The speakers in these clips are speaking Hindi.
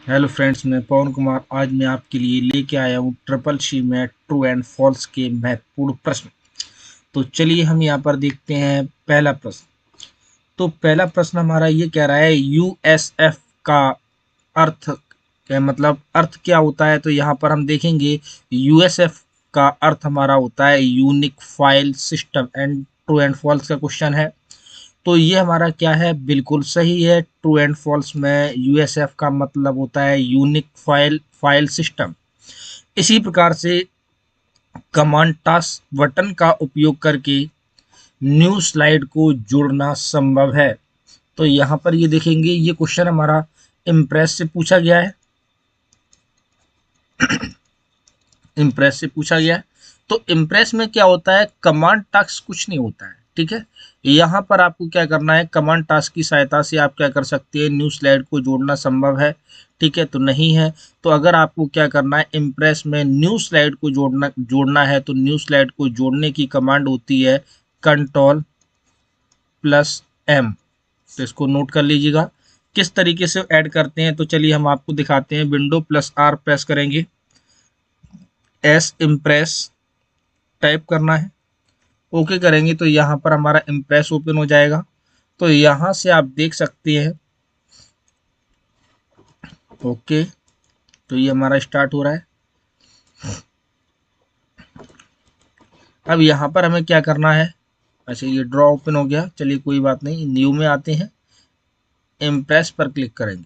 हेलो फ्रेंड्स, मैं पवन कुमार। आज मैं आपके लिए लेके आया हूँ ट्रिपल सी में ट्रू एंड फॉल्स के महत्वपूर्ण प्रश्न। तो चलिए हम यहाँ पर देखते हैं पहला प्रश्न। तो पहला प्रश्न हमारा ये कह रहा है यूएसएफ का अर्थ मतलब अर्थ क्या होता है। तो यहाँ पर हम देखेंगे यूएसएफ का अर्थ हमारा होता है unique file system. And true and false का क्वेश्चन है। तो ये हमारा क्या है, बिल्कुल सही है। ट्रू एंड फॉल्स में यूएसएफ का मतलब होता है यूनिक फाइल सिस्टम। इसी प्रकार से कमांड टास्क बटन का उपयोग करके न्यू स्लाइड को जोड़ना संभव है। तो यहाँ पर ये देखेंगे, ये क्वेश्चन हमारा इम्प्रेस से पूछा गया है। इम्प्रेस से पूछा गया है। तो इम्प्रेस में क्या होता है, कमांड टास्क कुछ नहीं होता है। ठीक है, यहाँ पर आपको क्या करना है, कमांड टास्क की सहायता से आप क्या कर सकते हैं, न्यू स्लाइड को जोड़ना संभव है। ठीक है, तो नहीं है। तो अगर आपको क्या करना है, इम्प्रेस में न्यू स्लाइड को जोड़ना है, तो न्यू स्लाइड को जोड़ने की कमांड होती है Ctrl+M। तो इसको नोट कर लीजिएगा। किस तरीके से ऐड करते हैं, तो चलिए हम आपको दिखाते हैं। Window+R प्रेस करेंगे, एस इम्प्रेस टाइप करना है, ओके करेंगे तो यहाँ पर हमारा इम्प्रेस ओपन हो जाएगा। तो यहाँ से आप देख सकते हैं, ओके। तो ये हमारा स्टार्ट हो रहा है। अब यहाँ पर हमें क्या करना है, अच्छा ये ड्रॉ ओपन हो गया, चलिए कोई बात नहीं। न्यू में आते हैं, इम्प्रेस पर क्लिक करेंगे।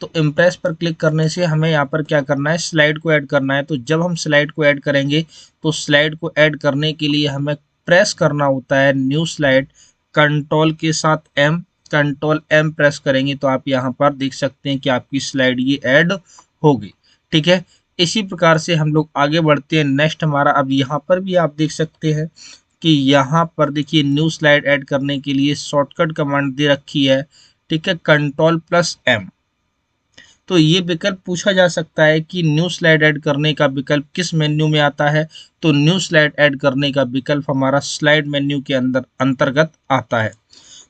तो इम्प्रेस पर क्लिक करने से हमें यहाँ पर क्या करना है, स्लाइड को ऐड करना है। तो जब हम स्लाइड को ऐड करेंगे, तो स्लाइड को ऐड करने के लिए हमें प्रेस करना होता है न्यू स्लाइड, कंट्रोल के साथ एम। Ctrl+M प्रेस करेंगे तो आप यहाँ पर देख सकते हैं कि आपकी स्लाइड ये ऐड हो गई। ठीक है, इसी प्रकार से हम लोग आगे बढ़ते हैं। नेक्स्ट हमारा, अब यहाँ पर भी आप देख सकते हैं कि यहाँ पर देखिए न्यू स्लाइड ऐड करने के लिए शॉर्टकट कमांड दे रखी है। ठीक है, Ctrl+M। तो ये विकल्प पूछा जा सकता है कि न्यू स्लाइड ऐड करने का विकल्प किस मेन्यू में आता है। तो न्यू स्लाइड ऐड करने का विकल्प हमारा स्लाइड मेन्यू के अंदर अंतर्गत आता है।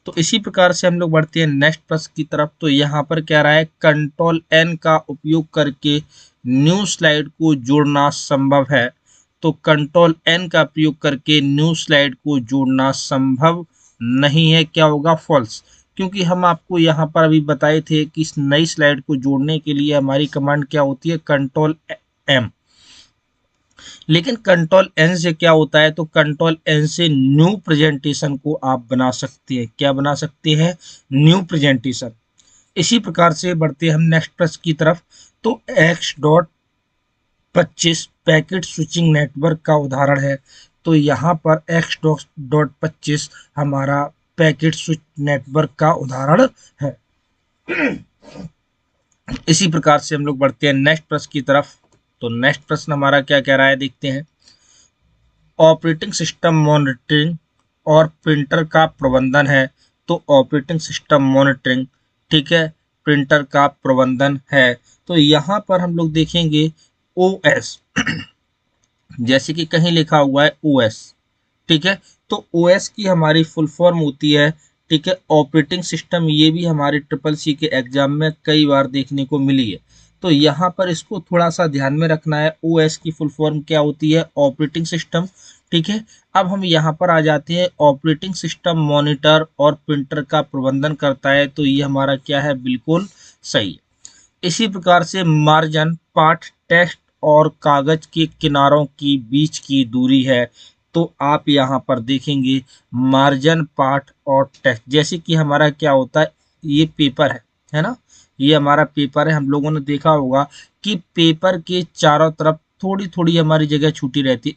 तो इसी प्रकार से हम लोग बढ़ते हैं नेक्स्ट प्रश्न की तरफ। तो यहाँ पर क्या रहा है, Ctrl+N का उपयोग करके न्यू स्लाइड को जोड़ना संभव है। तो Ctrl+N का प्रयोग करके न्यू स्लाइड को जोड़ना संभव नहीं है। क्या होगा, फॉल्स। क्योंकि हम आपको यहाँ पर अभी बताए थे कि इस नई स्लाइड को जोड़ने के लिए हमारी कमांड क्या होती है, Ctrl+M। लेकिन Ctrl+N से क्या होता है, तो Ctrl+N से न्यू प्रेजेंटेशन को आप बना सकते हैं। क्या बना सकते हैं, न्यू प्रेजेंटेशन। इसी प्रकार से बढ़ते हैं हम नेक्स्ट प्रश्न की तरफ। तो X.25 पैकेट स्विचिंग नेटवर्क का उदाहरण है। तो यहाँ पर X.25 हमारा पैकेट स्विच नेटवर्क का उदाहरण है। इसी प्रकार से हम लोग बढ़ते हैं नेक्स्ट प्रश्न की तरफ। तो नेक्स्ट प्रश्न हमारा क्या कह रहा है, देखते हैं। ऑपरेटिंग सिस्टम मॉनिटरिंग और प्रिंटर का प्रबंधन है। तो ऑपरेटिंग सिस्टम मॉनिटरिंग, ठीक है, प्रिंटर का प्रबंधन है। तो यहाँ पर हम लोग देखेंगे ओएस, जैसे कि कहीं लिखा हुआ है ओएस। ठीक है, तो ओएस की हमारी फुल फॉर्म होती है, ठीक है, ऑपरेटिंग सिस्टम। ये भी हमारे ट्रिपल सी के एग्जाम में कई बार देखने को मिली है। तो यहाँ पर इसको थोड़ा सा ध्यान में रखना है, ओएस की फुल फॉर्म क्या होती है, ऑपरेटिंग सिस्टम। ठीक है, अब हम यहाँ पर आ जाते हैं, ऑपरेटिंग सिस्टम मॉनिटर और प्रिंटर का प्रबंधन करता है। तो ये हमारा क्या है, बिल्कुल सही है। इसी प्रकार से मार्जिन पाठ टेक्स्ट और कागज के किनारों की बीच की दूरी है। तो आप यहाँ पर देखेंगे मार्जिन पाठ और टेक्स्ट, जैसे कि हमारा क्या होता है, ये पेपर है ना, ये हमारा पेपर है। हम लोगों ने देखा होगा कि पेपर के चारों तरफ थोड़ी थोड़ी हमारी जगह छूटी रहती है।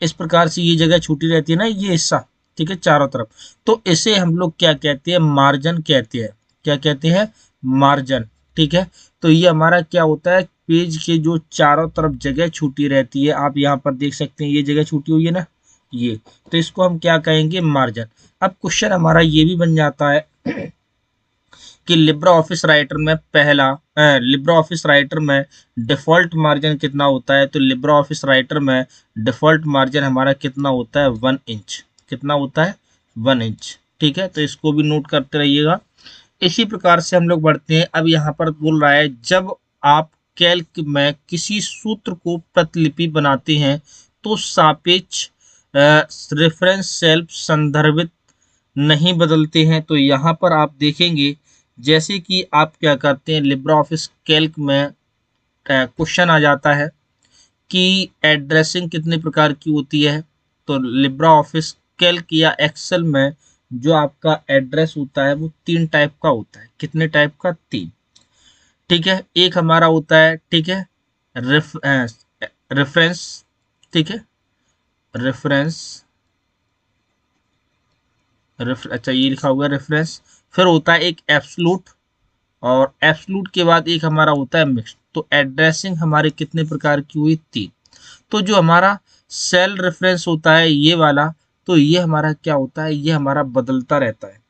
इस प्रकार से ये जगह छूटी रहती है ना, ये हिस्सा, ठीक है, चारों तरफ। तो इसे हम लोग क्या कहते हैं, मार्जिन कहते हैं। क्या कहते हैं, मार्जिन। ठीक है, तो ये हमारा क्या होता है, पेज के जो चारों तरफ जगह छूटी रहती है, आप यहाँ पर देख सकते हैं ये जगह छूटी हुई है ना, ये। तो इसको हम क्या कहेंगे, मार्जिन। अब क्वेश्चन हमारा ये भी बन जाता है कि लिब्रा ऑफिस राइटर में लिब्रा ऑफिस राइटर में डिफ़ॉल्ट मार्जिन कितना होता है। तो लिब्रा ऑफिस राइटर में डिफ़ॉल्ट मार्जिन हमारा कितना होता है, 1 इंच। कितना होता है, 1 इंच। ठीक है, तो इसको भी नोट करते रहिएगा। इसी प्रकार से हम लोग बढ़ते हैं। अब यहाँ पर बोल रहा है जब आप कैल्क में किसी सूत्र को प्रतिलिपि बनाते हैं तो सापेक्ष रेफरेंस सेल संदर्भित नहीं बदलते हैं। तो यहाँ पर आप देखेंगे जैसे कि आप क्या करते हैं, लिब्रा ऑफिस कैल्क में क्वेश्चन आ जाता है कि एड्रेसिंग कितने प्रकार की होती है। तो लिब्रा ऑफिस कैल्क या एक्सेल में जो आपका एड्रेस होता है वो 3 टाइप का होता है। कितने टाइप का? 3। ठीक है, एक हमारा होता है, ठीक है, रेफरेंस, ठीक है, रेफरेंस, अच्छा ये लिखा हुआ है रेफरेंस। फिर होता है एक एब्सलूट, और एब्सलूट के बाद एक हमारा होता है मिक्स्ड। तो एड्रेसिंग हमारे कितने प्रकार की हुई? 3। तो जो हमारा सेल रेफरेंस होता है ये वाला, तो ये हमारा क्या होता है, ये हमारा बदलता रहता है।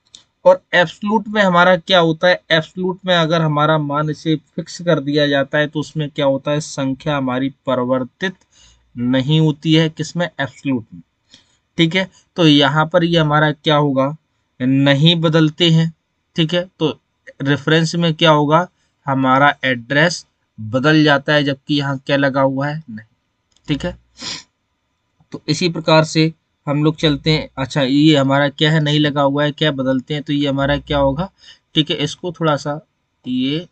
और एब्सलूट में हमारा क्या होता है, एब्सलूट में अगर हमारा मान इसे फिक्स कर दिया जाता है तो उसमें क्या होता है, संख्या हमारी परिवर्तित नहीं होती है। किसमें? एब्सलूट में। ठीक है, तो यहाँ पर ये हमारा क्या होगा, नहीं बदलते हैं। ठीक है, तो रेफरेंस में क्या होगा, हमारा एड्रेस बदल जाता है, जबकि यहाँ क्या लगा हुआ है, नहीं। ठीक है, तो इसी प्रकार से हम लोग चलते हैं। अच्छा ये हमारा क्या है, नहीं लगा हुआ है, क्या बदलते हैं, तो ये हमारा क्या होगा, ठीक है, इसको थोड़ा सा ये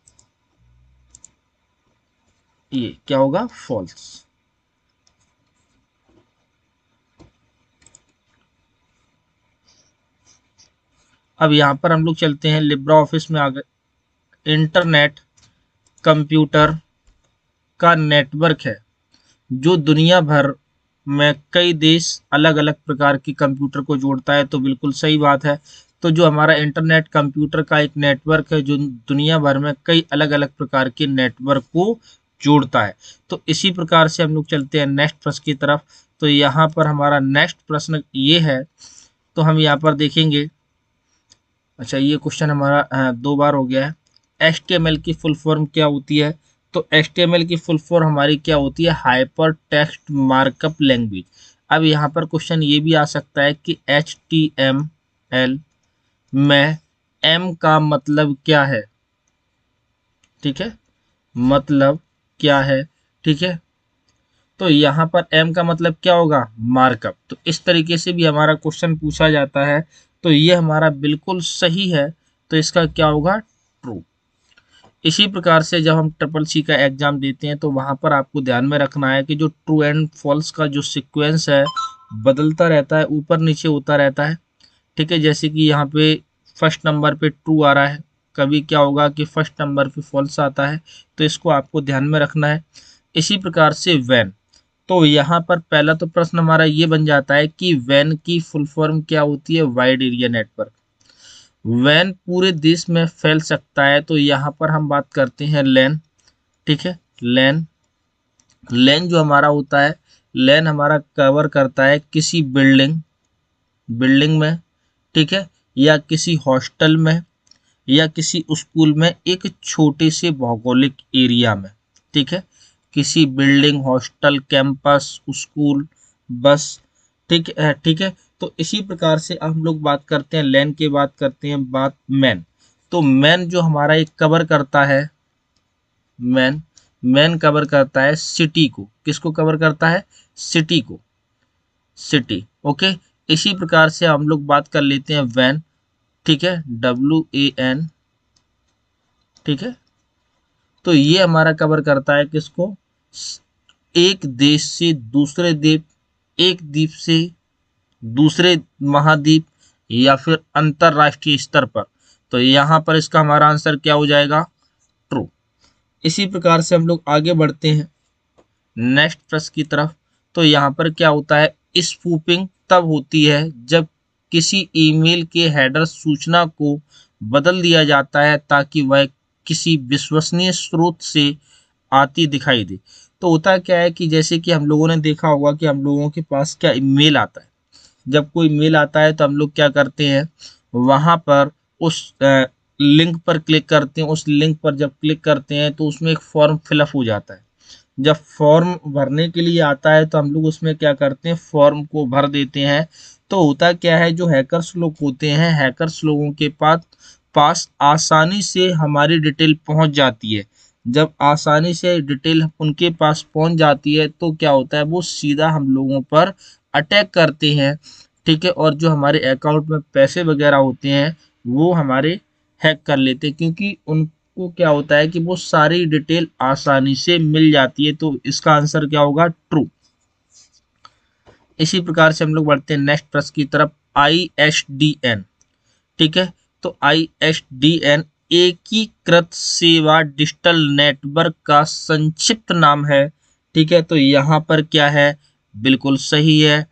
क्या होगा, फॉल्स। अब यहाँ पर हम लोग चलते हैं लिब्रा ऑफिस में। आगे इंटरनेट कंप्यूटर का नेटवर्क है जो दुनिया भर में कई देश अलग अलग प्रकार के कंप्यूटर को जोड़ता है। तो बिल्कुल सही बात है। तो जो हमारा इंटरनेट कंप्यूटर का एक नेटवर्क है जो दुनिया भर में कई अलग अलग प्रकार के नेटवर्क को जोड़ता है। तो इसी प्रकार से हम लोग चलते हैं नेक्स्ट प्रश्न की तरफ। तो यहाँ पर हमारा नेक्स्ट प्रश्न ये है, तो हम यहाँ पर देखेंगे। अच्छा ये क्वेश्चन हमारा 2 बार हो गया है। HTML की फुल फॉर्म क्या होती है? तो HTML की फुल फॉर्म हमारी क्या होती है, हाइपर टेक्स्ट मार्कअप लैंग्वेज। अब यहाँ पर क्वेश्चन ये भी आ सकता है कि HTML में M का मतलब क्या है? ठीक है, मतलब क्या है? ठीक है, तो यहाँ पर M का मतलब क्या होगा, मार्कअप। तो इस तरीके से भी हमारा क्वेश्चन पूछा जाता है। तो ये हमारा बिल्कुल सही है। तो इसका क्या होगा, ट्रू। इसी प्रकार से जब हम ट्रिपल सी का एग्जाम देते हैं तो वहां पर आपको ध्यान में रखना है कि जो ट्रू एंड फॉल्स का जो सीक्वेंस है बदलता रहता है, ऊपर नीचे होता रहता है। ठीक है, जैसे कि यहाँ पे फर्स्ट नंबर पे ट्रू आ रहा है, कभी क्या होगा कि फर्स्ट नंबर पे फॉल्स आता है। तो इसको आपको ध्यान में रखना है। इसी प्रकार से वैन, तो यहाँ पर पहला तो प्रश्न हमारा ये बन जाता है कि वैन की फुल फॉर्म क्या होती है, वाइड एरिया नेटवर्क। वैन पूरे देश में फैल सकता है, तो यहाँ पर हम बात करते हैं लैन। ठीक है, लैन, लैन जो हमारा होता है, लैन हमारा कवर करता है किसी बिल्डिंग में, ठीक है, या किसी हॉस्टल में, या किसी स्कूल में एक छोटे से भौगोलिक एरिया में। ठीक है, किसी बिल्डिंग, हॉस्टल, कैंपस, स्कूल, बस। ठीक है, ठीक है। तो इसी प्रकार से हम लोग बात करते हैं लैन की, बात करते हैं बात मैन। तो मैन जो हमारा एक कवर करता है, मैन, मैन कवर करता है सिटी को। किसको कवर करता है, सिटी को, सिटी। ओके, इसी प्रकार से हम लोग बात कर लेते हैं वैन। ठीक है, WAN। ठीक है, तो ये हमारा कवर करता है किसको, एक देश से दूसरे द्वीप, एक द्वीप से दूसरे महाद्वीप, या फिर अंतरराष्ट्रीय स्तर पर। तो यहाँ पर इसका हमारा आंसर क्या हो जाएगा, ट्रू। इसी प्रकार से हम लोग आगे बढ़ते हैं नेक्स्ट प्रश्न की तरफ। तो यहाँ पर क्या होता है, स्पूफिंग तब होती है जब किसी ईमेल के हेडर सूचना को बदल दिया जाता है ताकि वह किसी विश्वसनीय स्रोत से आती दिखाई दे। तो होता क्या है कि जैसे कि हम लोगों ने देखा होगा कि हम लोगों के पास क्या मेल आता है। जब कोई मेल आता है तो हम लोग क्या करते हैं, वहां पर उस लिंक पर क्लिक करते हैं। उस लिंक पर जब क्लिक करते हैं तो उसमें एक फॉर्म फिलअप हो जाता है। जब फॉर्म भरने के लिए आता है तो हम लोग उसमें क्या करते हैं, फॉर्म को भर देते हैं। तो होता क्या है, जो हैकर्स लोग होते हैं, हैकर्स लोगों के पास पास आसानी से हमारी डिटेल पहुंच जाती है। जब आसानी से डिटेल उनके पास पहुंच जाती है तो क्या होता है, वो सीधा हम लोगों पर अटैक करते हैं, ठीक है। और जो हमारे अकाउंट में पैसे वगैरह होते हैं वो हमारे हैक कर लेते हैं, क्योंकि उनको क्या होता है कि वो सारी डिटेल आसानी से मिल जाती है। तो इसका आंसर क्या होगा, ट्रू। इसी प्रकार से हम लोग बढ़ते हैं नेक्स्ट प्रश्न की तरफ, ISDN, ठीक है। तो ISDN एकीकृत सेवा डिजिटल नेटवर्क का संक्षिप्त नाम है, ठीक है। तो यहां पर क्या है, बिल्कुल सही है,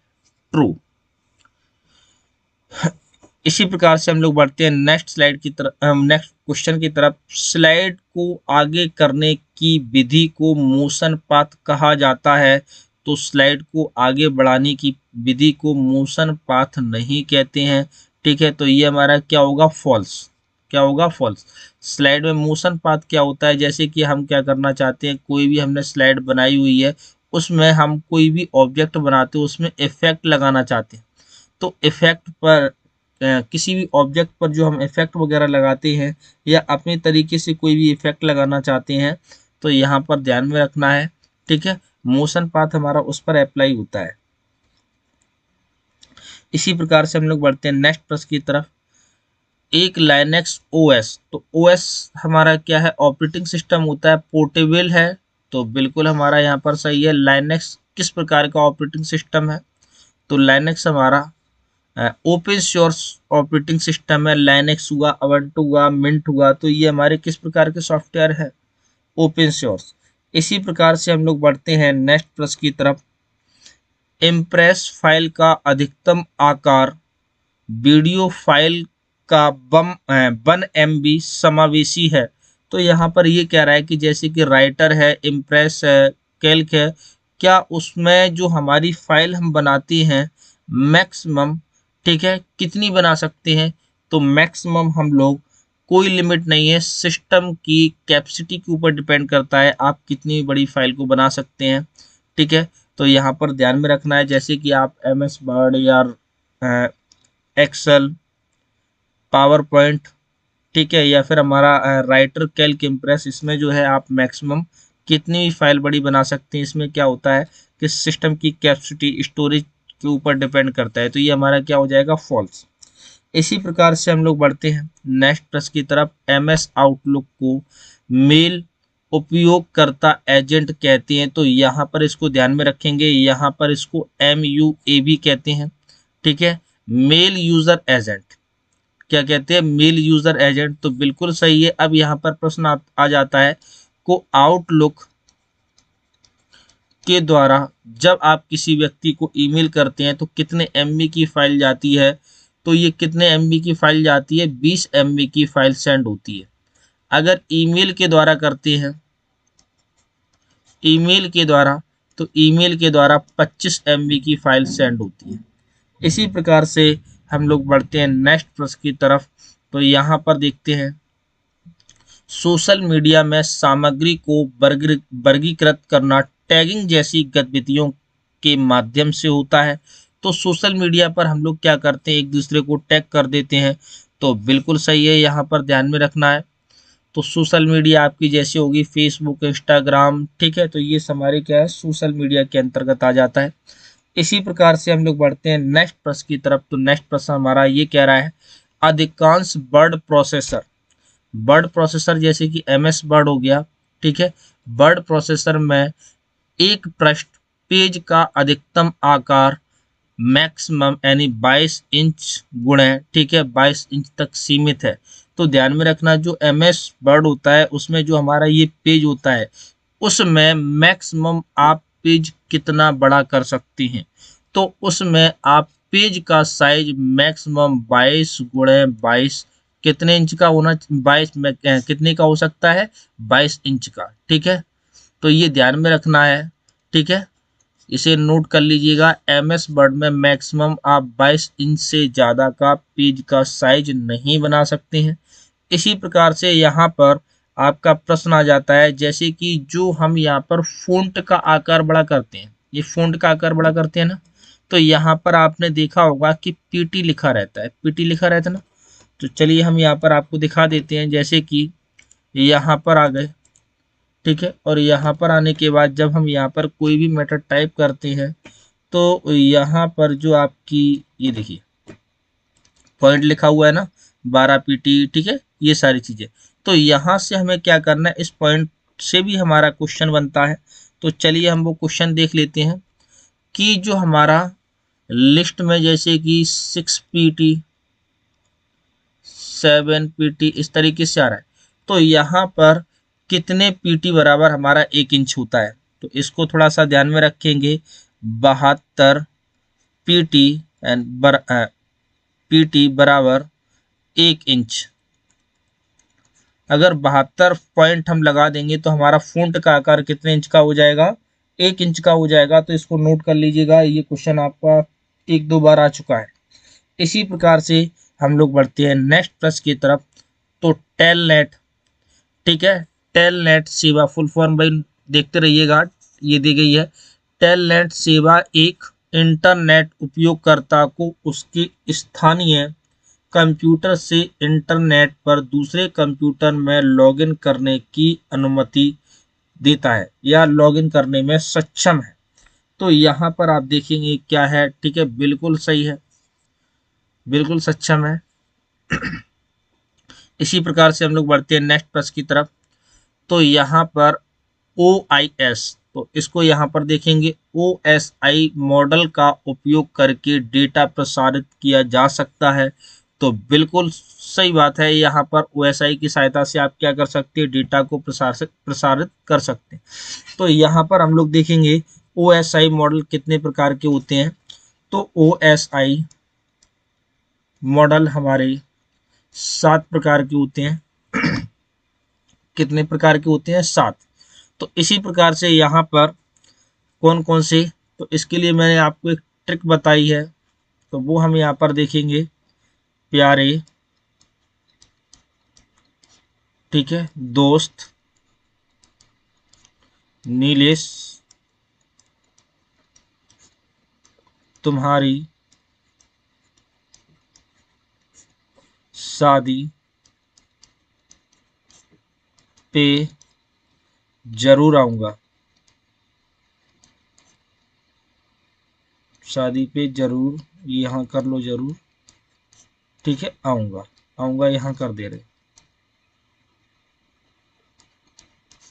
ट्रू। इसी प्रकार से हम लोग बढ़ते हैं नेक्स्ट स्लाइड की तरफ, नेक्स्ट क्वेश्चन की तरफ। स्लाइड को आगे करने की विधि को मोशन पाथ कहा जाता है। तो स्लाइड को आगे बढ़ाने की विधि को मोशन पाथ नहीं कहते हैं, ठीक है। तो ये हमारा क्या होगा, फॉल्स। क्या होगा, फॉल्स। स्लाइड में मोशन पाथ क्या होता है, जैसे कि हम क्या करना चाहते हैं, कोई भी हमने स्लाइड बनाई हुई है, उसमें हम कोई भी ऑब्जेक्ट बनाते हैं, उसमें इफेक्ट लगाना चाहते हैं। तो इफेक्ट पर किसी भी ऑब्जेक्ट पर जो हम इफेक्ट वगैरह लगाते हैं या अपने तरीके से कोई भी इफेक्ट लगाना चाहते हैं, तो यहाँ पर ध्यान में रखना है, ठीक है। मोशन पाथ हमारा उस पर अप्लाई होता है। इसी प्रकार से हम लोग बढ़ते हैं नेक्स्ट प्रश्न की तरफ। एक लाइनेक्स ओएस, तो ओएस हमारा क्या है, ऑपरेटिंग सिस्टम होता है, पोर्टेबल है। तो बिल्कुल हमारा यहाँ पर सही है। लाइनेक्स किस प्रकार का ऑपरेटिंग सिस्टम है, तो लाइनेक्स हमारा ओपन सोर्स ऑपरेटिंग सिस्टम है। लाइनेक्स हुआ, अवंटू हुआ, मिंट हुआ, तो ये हमारे किस प्रकार के सॉफ्टवेयर है, ओपन सोर्स। इसी प्रकार से हम लोग बढ़ते हैं नेक्स्ट प्रश्न की तरफ। इम्प्रेस फाइल का अधिकतम आकार वीडियो फाइल का 1 MB समावेशी है। तो यहाँ पर ये कह रहा है कि जैसे कि राइटर है, इम्प्रेस है, कैल्क है, क्या उसमें जो हमारी फाइल हम बनाती हैं मैक्सिमम, ठीक है, कितनी बना सकते हैं। तो मैक्सिमम हम लोग, कोई लिमिट नहीं है, सिस्टम की कैपेसिटी के ऊपर डिपेंड करता है आप कितनी बड़ी फाइल को बना सकते हैं, ठीक है। तो यहाँ पर ध्यान में रखना है, जैसे कि आप MS वर्ड या एक्सेल, पावर पॉइंट, ठीक है, या फिर हमारा राइटर, कैल्क, इम्प्रेस, इसमें जो है आप मैक्सिमम कितनी फाइल बड़ी बना सकते हैं। इसमें क्या होता है कि सिस्टम की कैपेसिटी, स्टोरेज के ऊपर डिपेंड करता है। तो ये हमारा क्या हो जाएगा, फॉल्स। इसी प्रकार से हम लोग बढ़ते हैं नेक्स्ट प्रश्न की तरफ। MS आउटलुक को मेल उपयोगकर्ता एजेंट कहते हैं। तो यहाँ पर इसको ध्यान में रखेंगे, यहाँ पर इसको MUAB कहते हैं, ठीक है, मेल यूजर एजेंट। क्या कहते हैं, मेल यूजर एजेंट। तो बिल्कुल सही है। अब यहाँ पर प्रश्न आ जाता है को आउटलुक के द्वारा जब आप किसी व्यक्ति को ईमेल करते हैं तो कितने MB की फाइल जाती है। तो ये कितने MB की फाइल जाती है, 20 MB की फाइल सेंड होती है। अगर ईमेल के द्वारा करते हैं, ईमेल के द्वारा, तो ईमेल के द्वारा 25 MB की फाइल सेंड होती है। इसी प्रकार से हम लोग बढ़ते हैं नेक्स्ट प्रश्न की तरफ। तो यहाँ पर देखते हैं, सोशल मीडिया में सामग्री को वर्गीकृत करना टैगिंग जैसी गतिविधियों के माध्यम से होता है। तो सोशल मीडिया पर हम लोग क्या करते हैं, एक दूसरे को टैग कर देते हैं। तो बिल्कुल सही है, यहाँ पर ध्यान में रखना है। तो सोशल मीडिया आपकी जैसे होगी फेसबुक, इंस्टाग्राम, ठीक है। तो ये हमारे क्या है, सोशल मीडिया के अंतर्गत आ जाता है। इसी प्रकार से हम लोग बढ़ते हैं नेक्स्ट प्रश्न की तरफ। तो नेक्स्ट प्रश्न हमारा ये कह रहा है, अधिकांश वर्ड प्रोसेसर जैसे कि MS वर्ड हो गया, ठीक है, वर्ड प्रोसेसर में एक पृष्ठ पेज का अधिकतम आकार मैक्सिमम यानी 22 इंच गुणे, ठीक है, 22 इंच तक सीमित है। तो ध्यान में रखना, जो MS वर्ड होता है उसमें जो हमारा ये पेज होता है उसमें मैक्सिमम आप पेज कितना बड़ा कर सकती हैं। तो उसमें आप पेज का साइज मैक्सिमम 22 गुणे 22 कितने इंच का होना, 22 में कितने का हो सकता है, 22 इंच का, ठीक है। तो ये ध्यान में रखना है, ठीक है, इसे नोट कर लीजिएगा। MS वर्ड में मैक्सिमम आप 22 इंच से ज़्यादा का पेज का साइज नहीं बना सकते हैं। इसी प्रकार से यहाँ पर आपका प्रश्न आ जाता है, जैसे कि जो हम यहाँ पर फ़ॉन्ट का आकार बड़ा करते हैं, ये फ़ॉन्ट का आकार बड़ा करते हैं ना, तो यहाँ पर आपने देखा होगा कि PT लिखा रहता है, PT लिखा रहता है ना। तो चलिए हम यहाँ पर आपको दिखा देते हैं, जैसे कि यहाँ पर आ गए, ठीक है। और यहाँ पर आने के बाद जब हम यहाँ पर कोई भी मेथड टाइप करते हैं तो यहाँ पर जो आपकी ये देखिए पॉइंट लिखा हुआ है ना 12 पीटी, ठीक है, ये सारी चीजें। तो यहाँ से हमें क्या करना है, इस पॉइंट से भी हमारा क्वेश्चन बनता है। तो चलिए हम वो क्वेश्चन देख लेते हैं कि जो हमारा लिस्ट में जैसे कि 6 पीटी 7 पीटी इस तरीके से आ रहा है, तो यहाँ पर कितने पीटी बराबर हमारा 1 इंच होता है। तो इसको थोड़ा सा ध्यान में रखेंगे, 72 पीटी एंड पीटी बराबर 1 इंच। अगर 72 पॉइंट हम लगा देंगे तो हमारा फ़ॉन्ट का आकार कितने इंच का हो जाएगा, 1 इंच का हो जाएगा। तो इसको नोट कर लीजिएगा, ये क्वेश्चन आपका 1-2 बार आ चुका है। इसी प्रकार से हम लोग बढ़ते हैं नेक्स्ट प्रश्न की तरफ। तो टेलनेट, ठीक है, टेलनेट सेवा फुल फॉर्म भाई देखते रहिएगा, ये दी गई है। टेलनेट सेवा एक इंटरनेट उपयोगकर्ता को उसके स्थानीय कंप्यूटर से इंटरनेट पर दूसरे कंप्यूटर में लॉगिन करने की अनुमति देता है या लॉगिन करने में सक्षम है। तो यहाँ पर आप देखेंगे क्या है, ठीक है, बिल्कुल सही है, बिल्कुल सक्षम है। इसी प्रकार से हम लोग बढ़ते हैं नेक्स्ट प्रश्न की तरफ। तो यहाँ पर OIS, तो इसको यहाँ पर देखेंगे, OSI मॉडल का उपयोग करके डेटा प्रसारित किया जा सकता है। तो बिल्कुल सही बात है, यहाँ पर OSI की सहायता से आप क्या कर सकते हैं, डेटा को प्रसारित कर सकते हैं। तो यहाँ पर हम लोग देखेंगे OSI मॉडल कितने प्रकार के होते हैं। तो OSI मॉडल हमारे 7 प्रकार के होते हैं। कितने प्रकार के होते हैं, 7। तो इसी प्रकार से यहाँ पर कौन कौन से, तो इसके लिए मैंने आपको एक ट्रिक बताई है, तो वो हम यहाँ पर देखेंगे। प्यारे, ठीक है, दोस्त, नीलेश, तुम्हारी शादी पे जरूर आऊँगा, शादी पे जरूर, यहाँ कर लो जरूर, ठीक है, आऊँगा, आऊँगा यहाँ कर दे रहे,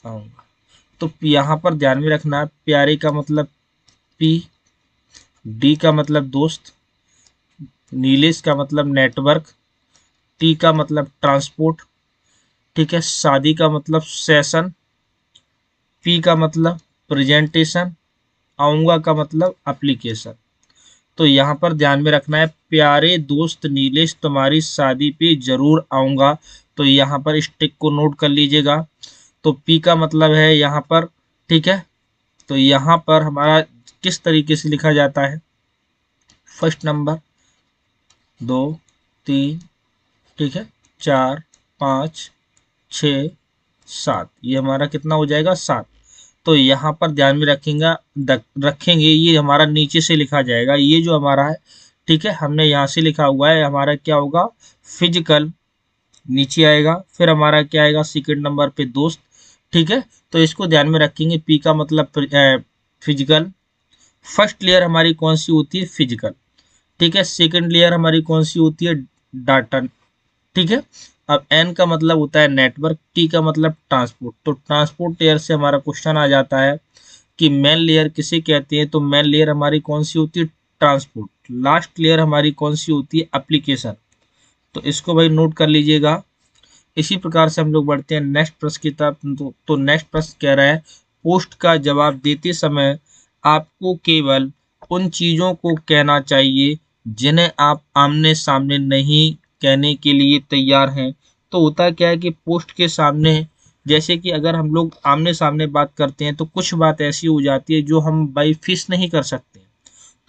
आऊँगा। तो यहाँ पर ध्यान में रखना है, प्यारे का मतलब पी, डी का मतलब दोस्त, नीलेश का मतलब नेटवर्क, टी का मतलब ट्रांसपोर्ट, ठीक है, शादी का मतलब सेशन, पी का मतलब प्रेजेंटेशन, आऊँगा का मतलब एप्लीकेशन। तो यहाँ पर ध्यान में रखना है, प्यारे दोस्त नीलेश तुम्हारी शादी पे जरूर आऊँगा। तो यहाँ पर इस टिक को नोट कर लीजिएगा। तो पी का मतलब है यहाँ पर, ठीक है, तो यहाँ पर हमारा किस तरीके से लिखा जाता है, फर्स्ट नंबर 2 3, ठीक है, 4 5 6 7, ये हमारा कितना हो जाएगा, 7। तो यहाँ पर ध्यान में रखेंगे ये हमारा नीचे से लिखा जाएगा, ये जो हमारा है, ठीक है, हमने यहाँ से लिखा हुआ है, हमारा क्या होगा, फिजिकल नीचे आएगा, फिर हमारा क्या आएगा सेकंड नंबर पे दोस्त, ठीक है। तो इसको ध्यान में रखेंगे, पी का मतलब फिजिकल, फर्स्ट लेयर हमारी कौन सी होती है, फिजिकल, ठीक है, सेकंड लेयर हमारी कौन सी होती है, डाटा, ठीक है। अब एन का मतलब होता है नेटवर्क, टी का मतलब ट्रांसपोर्ट। तो ट्रांसपोर्ट लेयर से हमारा क्वेश्चन आ जाता है कि मेन लेयर किसे कहते हैं, तो मेन लेयर हमारी कौन सी होती है, ट्रांसपोर्ट। लास्ट लेयर हमारी कौन सी होती है, एप्लीकेशन। तो इसको भाई नोट कर लीजिएगा। इसी प्रकार से हम लोग बढ़ते हैं नेक्स्ट प्रश्न की तरफ। तो नेक्स्ट प्रश्न कह रहा है, पोस्ट का जवाब देते समय आपको केवल उन चीज़ों को कहना चाहिए जिन्हें आप आमने सामने नहीं कहने के लिए तैयार हैं। तो होता क्या है कि पोस्ट के सामने, जैसे कि अगर हम लोग आमने सामने बात करते हैं तो कुछ बात ऐसी हो जाती है जो हम बाई फेस नहीं कर सकते।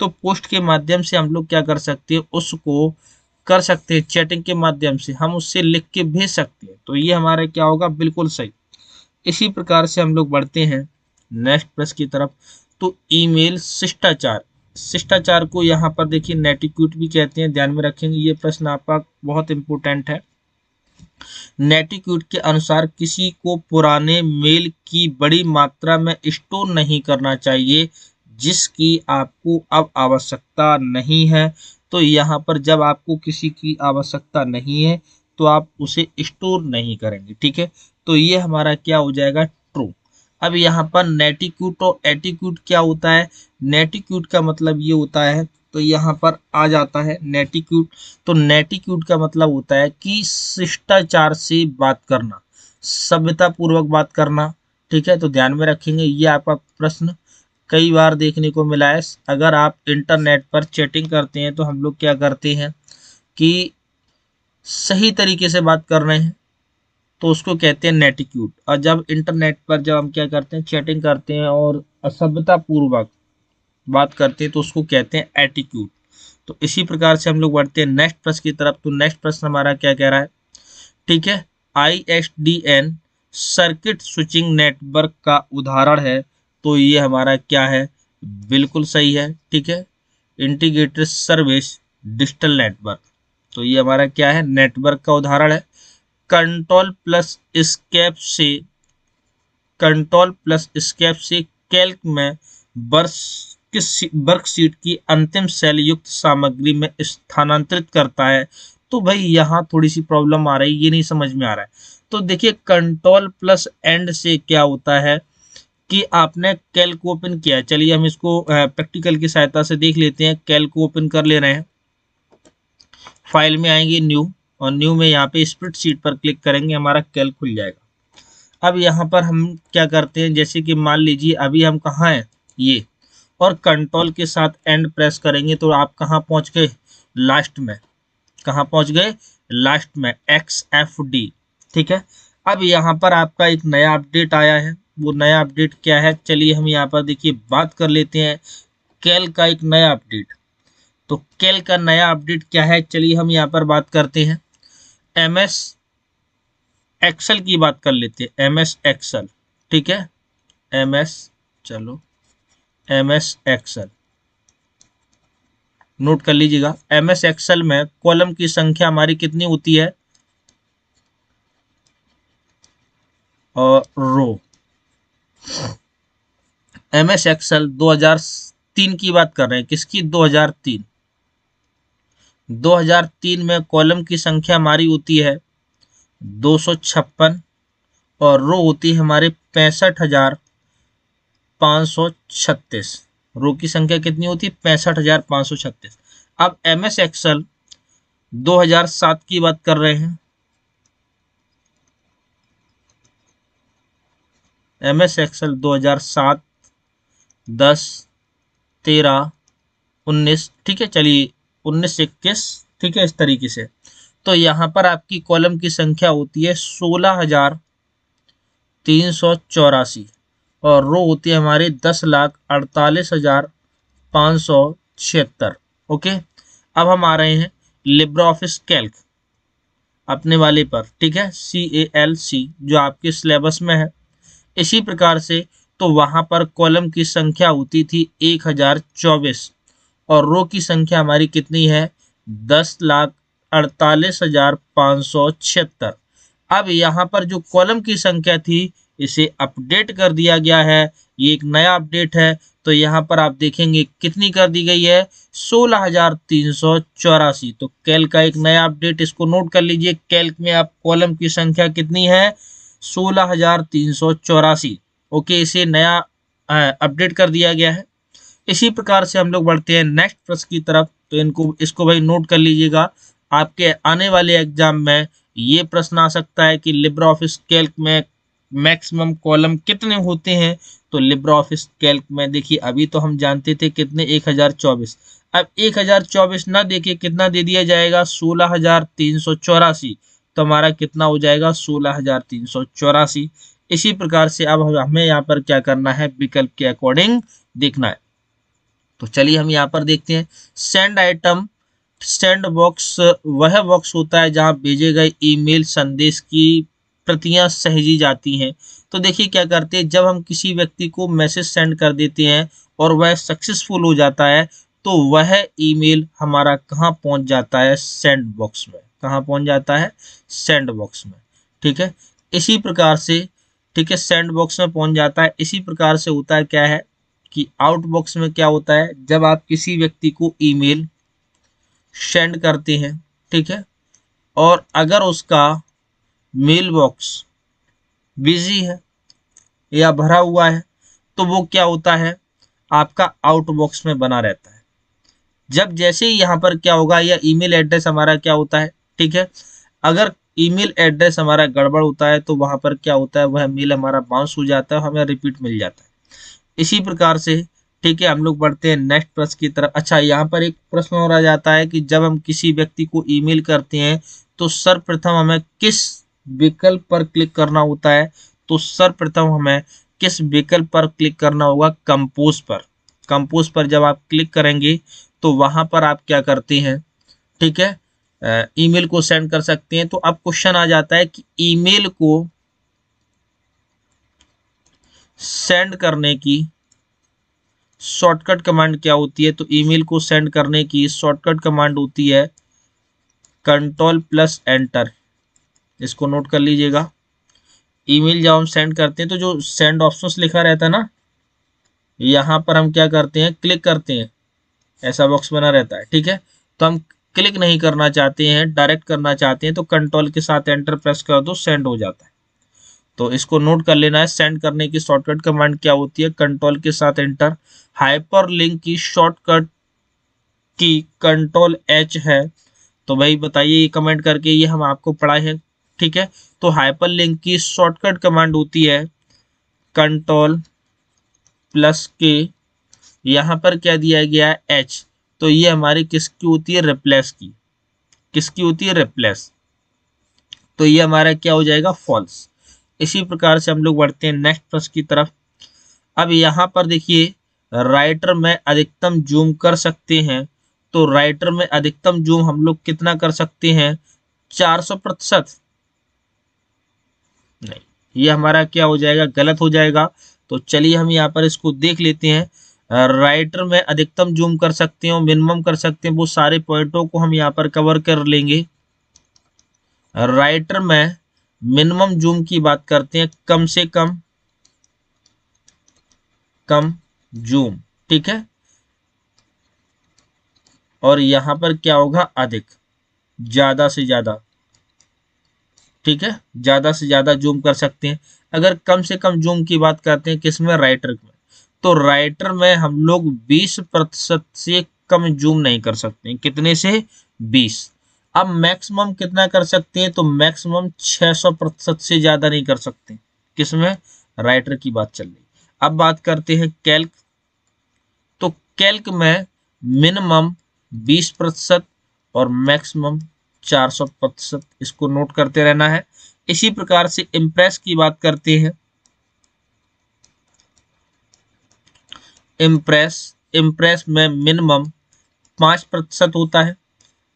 तो पोस्ट के माध्यम से हम लोग क्या कर सकते हैं, उसको कर सकते हैं, चैटिंग के माध्यम से हम उससे लिख के भेज सकते हैं। तो ये हमारा क्या होगा, बिल्कुल सही। इसी प्रकार से हम लोग बढ़ते हैं नेक्स्ट प्रश्न की तरफ। तो ईमेल शिष्टाचार शिष्टाचार को यहाँ पर देखिए नेटिक्यूट भी कहते हैं, ध्यान में रखेंगे, ये प्रश्न आपका बहुत इंपॉर्टेंट है। नेटिक्यूट के अनुसार किसी को पुराने मेल की बड़ी मात्रा में स्टोर नहीं करना चाहिए जिसकी आपको अब आवश्यकता नहीं है। तो यहाँ पर जब आपको किसी की आवश्यकता नहीं है तो आप उसे स्टोर नहीं करेंगे, ठीक है। तो ये हमारा क्या हो जाएगा, ट्रू। अब यहाँ पर नेटिक्यूट और एटिक्यूट क्या होता है, नेटिक्यूट का मतलब ये होता है, तो यहाँ पर आ जाता है नेटिक्यूट। तो नेटिक्यूट का मतलब होता है कि शिष्टाचार से बात करना, सभ्यता पूर्वक बात करना, ठीक है। तो ध्यान में रखेंगे, ये आपका प्रश्न कई बार देखने को मिला है। अगर आप इंटरनेट पर चैटिंग करते हैं तो हम लोग क्या करते हैं कि सही तरीके से बात कर रहे हैं तो उसको कहते हैं नेटिक्यूट, और जब इंटरनेट पर जब हम क्या करते हैं, चैटिंग करते हैं और असभ्यता पूर्वक बात करते हैं तो उसको कहते हैं एटिक्यूट। तो इसी प्रकार से हम लोग बढ़ते हैं नेक्स्ट प्रश्न की तरफ। तो नेक्स्ट प्रश्न हमारा क्या कह रहा है, ठीक है, ISDN सर्किट स्विचिंग नेटवर्क का उदाहरण है। तो ये हमारा क्या है, बिल्कुल सही है, ठीक है, इंटीग्रेटेड सर्विस डिजिटल नेटवर्क। तो ये हमारा क्या है, नेटवर्क का उदाहरण है। कंट्रोल प्लस एस्केप से कैल्क में वर्कशीट की अंतिम सेल युक्त सामग्री में स्थानांतरित करता है। तो भाई यहाँ थोड़ी सी प्रॉब्लम आ रही है, ये नहीं समझ में आ रहा है। तो देखिए कंट्रोल प्लस एंड से क्या होता है कि आपने कैल्क ओपन किया है। चलिए हम इसको प्रैक्टिकल की सहायता से देख लेते हैं। कैल्क ओपन कर ले रहे हैं, फाइल में आएंगे न्यू, और न्यू में यहाँ पे स्प्रेडशीट पर क्लिक करेंगे, हमारा कैल्क खुल जाएगा। अब यहाँ पर हम क्या करते हैं, जैसे कि मान लीजिए अभी हम कहाँ हैं, ये, और कंट्रोल के साथ एंड प्रेस करेंगे तो आप कहाँ पहुँच गए, लास्ट में। कहाँ पहुँच गए, लास्ट में, XFD, ठीक है। अब यहाँ पर आपका एक नया अपडेट आया है, वो नया अपडेट क्या है, चलिए हम यहाँ पर देखिए बात कर लेते हैं कैल्क का एक नया अपडेट। तो कैल्क का नया अपडेट क्या है, चलिए हम यहाँ पर बात करते हैं MS एक्सेल की बात कर लेते हैं। MS एक्सेल, ठीक है, MS एक्सेल नोट कर लीजिएगा। MS एक्सेल में कॉलम की संख्या हमारी कितनी होती है, और रो। MS एक्सेल 2003 की बात कर रहे हैं, किसकी, 2003। 2003 में कॉलम की संख्या हमारी होती है 256 और रो होती है हमारे 65,536। रो की संख्या कितनी होती है, 65,536। अब MS एक्सेल 2007 की बात कर रहे हैं। MS एक्सेल 2007, 10, 13, 19, ठीक है, चलिए 19, 21, ठीक है, इस तरीके से। तो यहाँ पर आपकी कॉलम की संख्या होती है 16,384 और रो होती है हमारी 10,48,576। ओके, अब हम आ रहे हैं लिब्रे ऑफिस कैल्क अपने वाले पर, ठीक है, CALC जो आपके सिलेबस में है। इसी प्रकार से तो वहां पर कॉलम की संख्या होती थी 1024 और रो की संख्या हमारी कितनी है, 10,48,576। अब यहाँ पर जो कॉलम की संख्या थी इसे अपडेट कर दिया गया है, ये एक नया अपडेट है। तो यहाँ पर आप देखेंगे कितनी कर दी गई है, 16,384। तो कैल्क का एक नया अपडेट, इसको नोट कर लीजिए। कैल्क में आप कॉलम की संख्या कितनी है, 16,384। ओके, इसे नया अपडेट कर दिया गया है। इसी प्रकार से हम लोग बढ़ते हैं नेक्स्ट प्रश्न की तरफ। तो इसको भाई नोट कर लीजिएगा, आपके आने वाले एग्जाम में ये प्रश्न आ सकता है कि लिब्रे ऑफिस कैल्क में मैक्सिमम कॉलम कितने होते हैं। तो लिब्रे ऑफिस कैल्क में देखिए अभी तो हम जानते थे कितने, 1024। अब 1024 ना देके कितना दे दिया जाएगा, 16,384। तो हमारा कितना हो जाएगा, 16,384। इसी प्रकार से अब हमें यहाँ पर क्या करना है, विकल्प के अकॉर्डिंग देखना है। तो चलिए हम यहाँ पर देखते हैं सेंड आइटम। सेंड बॉक्स वह बॉक्स होता है जहाँ भेजे गए ईमेल संदेश की प्रतियां सहेजी जाती हैं। तो देखिए क्या करते हैं, जब हम किसी व्यक्ति को मैसेज सेंड कर देते हैं और वह सक्सेसफुल हो जाता है तो वह ईमेल हमारा कहाँ पहुंच जाता है, सेंड बॉक्स में। कहाँ पहुंच जाता है, सेंड बॉक्स में। ठीक है, इसी प्रकार से, ठीक है, सेंड बॉक्स में पहुंच जाता है। इसी प्रकार से होता है क्या है कि आउट बॉक्स में क्या होता है, जब आप किसी व्यक्ति को ईमेल सेंड करते हैं, ठीक है, और अगर उसका मेल बॉक्स बिजी है या भरा हुआ है तो वो क्या होता है, आपका आउट बॉक्स में बना रहता है। जब जैसे ही यहाँ पर क्या होगा, या ईमेल एड्रेस हमारा क्या होता है, ठीक है, अगर ईमेल एड्रेस हमारा गड़बड़ होता है तो वहां पर क्या होता है, वह मेल हमारा बाउंस हो जाता है, हमें रिपीट मिल जाता है। इसी प्रकार से, ठीक है, हम लोग बढ़ते हैं नेक्स्ट प्रश्न की तरफ। अच्छा, यहाँ पर एक प्रश्न और आ जाता है कि जब हम किसी व्यक्ति को ईमेल करते हैं तो सर्वप्रथम हमें किस विकल्प पर क्लिक करना होता है, तो सर्वप्रथम हमें किस विकल्प पर क्लिक करना होगा, कंपोज पर। कंपोज पर जब आप क्लिक करेंगे तो वहां पर आप क्या करते हैं, ठीक है, ईमेल को सेंड कर सकते हैं। तो अब क्वेश्चन आ जाता है कि ईमेल को सेंड करने की शॉर्टकट कमांड क्या होती है, तो ईमेल को सेंड करने की शॉर्टकट कमांड होती है कंट्रोल प्लस एंटर। इसको नोट कर लीजिएगा। ईमेल जब हम सेंड करते हैं तो जो सेंड ऑप्शंस लिखा रहता है ना, यहाँ पर हम क्या करते हैं, क्लिक करते हैं, ऐसा बॉक्स बना रहता है, ठीक है। तो हम क्लिक नहीं करना चाहते हैं, डायरेक्ट करना चाहते हैं तो कंट्रोल के साथ एंटर प्रेस कर दो, सेंड हो जाता है। तो इसको नोट कर लेना है, सेंड करने की शॉर्टकट कमांड क्या होती है, कंट्रोल के साथ एंटर। हाइपर लिंक की शॉर्टकट की कंट्रोल एच है। तो भाई बताइए ये कमेंट करके, ये हम आपको पढ़ाए हैं, ठीक है। तो हाइपर लिंक की शॉर्टकट कमांड होती है कंट्रोल प्लस के, यहाँ पर क्या दिया गया है, एच। तो ये हमारी किसकी होती है, रिप्लेस की। किसकी होती है, रिप्लेस। तो ये हमारा क्या हो जाएगा, फॉल्स। इसी प्रकार से हम लोग बढ़ते हैं नेक्स्ट प्रश्न की तरफ। अब यहाँ पर देखिए, राइटर में अधिकतम जूम कर सकते हैं। तो राइटर में अधिकतम जूम हम लोग कितना कर सकते हैं, 400%। नहीं, ये हमारा क्या हो जाएगा, गलत हो जाएगा। तो चलिए हम यहाँ पर इसको देख लेते हैं। राइटर में अधिकतम जूम कर सकते हैं और मिनिमम कर सकते हैं, वो सारे पॉइंटों को हम यहाँ पर कवर कर लेंगे। राइटर में मिनिमम जूम की बात करते हैं, कम से कम कम जूम, ठीक है। और यहां पर क्या होगा, अधिक, ज्यादा से ज्यादा, ठीक है, ज्यादा से ज्यादा जूम कर सकते हैं। अगर कम से कम जूम की बात करते हैं किसमें, राइटर में, तो राइटर में हम लोग 20% से कम जूम नहीं कर सकते। कितने से, 20। अब मैक्सिमम कितना कर सकते हैं, तो मैक्सिमम 600% से ज्यादा नहीं कर सकते। किसमें, राइटर की बात चल रही। अब बात करते हैं कैल्क। तो कैल्क में मिनिमम 20% और मैक्सिमम 400%। इसको नोट करते रहना है। इसी प्रकार से इम्प्रेस की बात करते हैं। इम्प्रेस में मिनिमम 5% होता है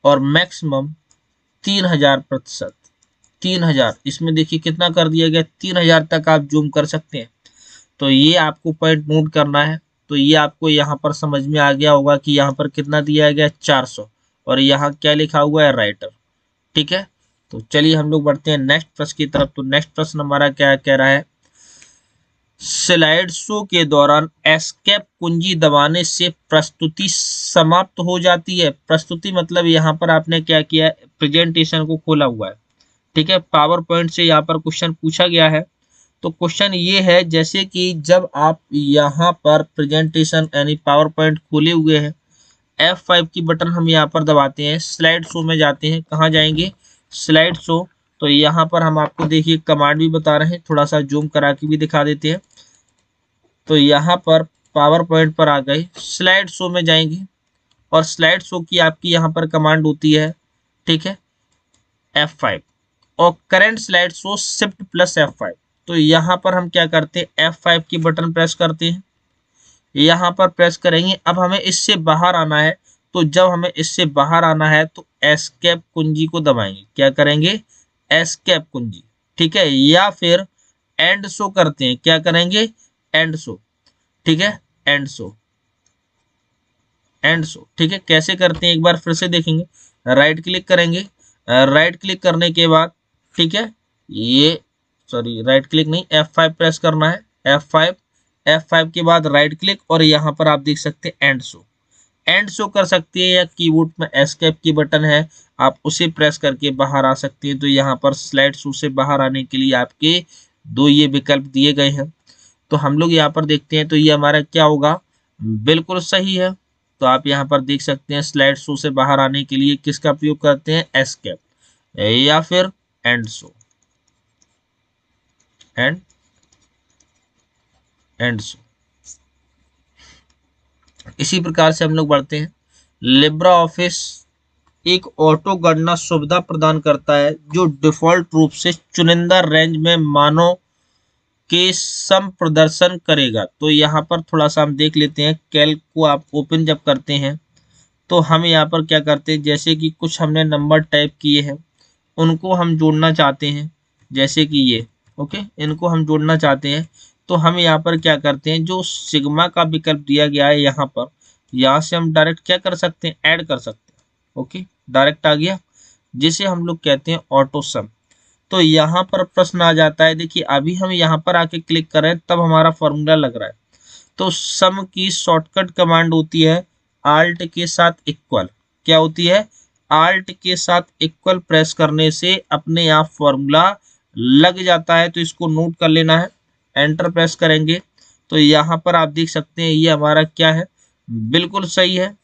और मैक्सिमम 3000%। 3000, इसमें देखिए कितना कर दिया गया, 3000 तक आप जूम कर सकते हैं। तो ये आपको पॉइंट नोट करना है। तो ये आपको यहाँ पर समझ में आ गया होगा कि यहाँ पर कितना दिया गया, 400, और यहाँ क्या लिखा हुआ है, राइटर, ठीक है। तो चलिए हम लोग बढ़ते हैं नेक्स्ट प्रश्न की तरफ। तो नेक्स्ट प्रश्न हमारा क्या कह रहा है, स्लाइड शो के दौरान एस्केप कुंजी दबाने से प्रस्तुति समाप्त हो जाती है। प्रस्तुति मतलब यहाँ पर आपने क्या किया, प्रेजेंटेशन को खोला हुआ है, ठीक है। पावर पॉइंट से यहाँ पर क्वेश्चन पूछा गया है। तो क्वेश्चन ये है, जैसे कि जब आप यहाँ पर प्रेजेंटेशन यानी पावर पॉइंट खोले हुए हैं, F5 की बटन हम यहाँ पर दबाते हैं, स्लाइड शो में जाते हैं। कहाँ जाएंगे, स्लाइड शो। तो यहाँ पर हम आपको देखिए कमांड भी बता रहे हैं, थोड़ा सा जूम करा के भी दिखा देते हैं। तो यहाँ पर पावर पॉइंट पर आ गए, स्लाइड शो में जाएंगे और स्लाइड शो की आपकी यहाँ पर कमांड होती है, ठीक है, F5। और current slide show shift plus F5। तो यहाँ पर हम क्या करते हैं, F5 की बटन प्रेस करते हैं, यहाँ पर प्रेस करेंगे। अब हमें इससे बाहर आना है। तो जब हमें इससे बाहर आना है तो एस्केप कुंजी को दबाएंगे। क्या करेंगे, एस्केप कुंजी, ठीक है। या फिर एंड शो करते हैं, क्या करेंगे, एंड शो, ठीक है, एंड शो। And show. ठीक है, कैसे करते हैं एक बार फिर से देखेंगे। राइट क्लिक करेंगे, राइट क्लिक करने के बाद ठीक है, ये सॉरी राइट क्लिक नहीं, F5 प्रेस करना है, F5, F5 के बाद राइट क्लिक, और यहाँ पर आप देख सकते हैं एंड शो। एंड शो कर सकती है, या कीबोर्ड में एस्केप की बटन है, आप उसे प्रेस करके बाहर आ सकते हैं। तो यहाँ पर स्लाइड शो से बाहर आने के लिए आपके दो ये विकल्प दिए गए हैं। तो हम लोग यहाँ पर देखते हैं, तो ये हमारा क्या होगा, बिल्कुल सही है। तो आप यहाँ पर देख सकते हैं स्लाइड शो से बाहर आने के लिए किसका प्रयोग करते हैं, एस्केप या फिर एंड शो, एंड शो। इसी प्रकार से हम लोग बढ़ते हैं। लिब्रा ऑफिस एक ऑटो गणना सुविधा प्रदान करता है जो डिफॉल्ट रूप से चुनिंदा रेंज में मानों के सम प्रदर्शन करेगा। तो यहाँ पर थोड़ा सा हम देख लेते हैं। कैल्क को आप ओपन जब करते हैं तो हम यहाँ पर क्या करते हैं, जैसे कि कुछ हमने नंबर टाइप किए हैं, उनको हम जोड़ना चाहते हैं, जैसे कि ये ओके, इनको हम जोड़ना चाहते हैं। तो हम यहाँ पर क्या करते हैं, जो सिग्मा का विकल्प दिया गया है यहाँ पर, यहाँ से हम डायरेक्ट क्या कर सकते हैं, ऐड कर सकते हैं। ओके, डायरेक्ट आ गया, जिसे हम लोग कहते हैं ऑटो सम। तो यहाँ पर प्रश्न आ जाता है, देखिए अभी हम यहाँ पर आके क्लिक कर रहे हैं तब हमारा फॉर्मूला लग रहा है। तो सम की शॉर्टकट कमांड होती है आल्ट के साथ इक्वल। क्या होती है, आल्ट के साथ इक्वल प्रेस करने से अपने आप फॉर्मूला लग जाता है। तो इसको नोट कर लेना है, एंटर प्रेस करेंगे तो यहाँ पर आप देख सकते हैं ये हमारा क्या है, बिल्कुल सही है।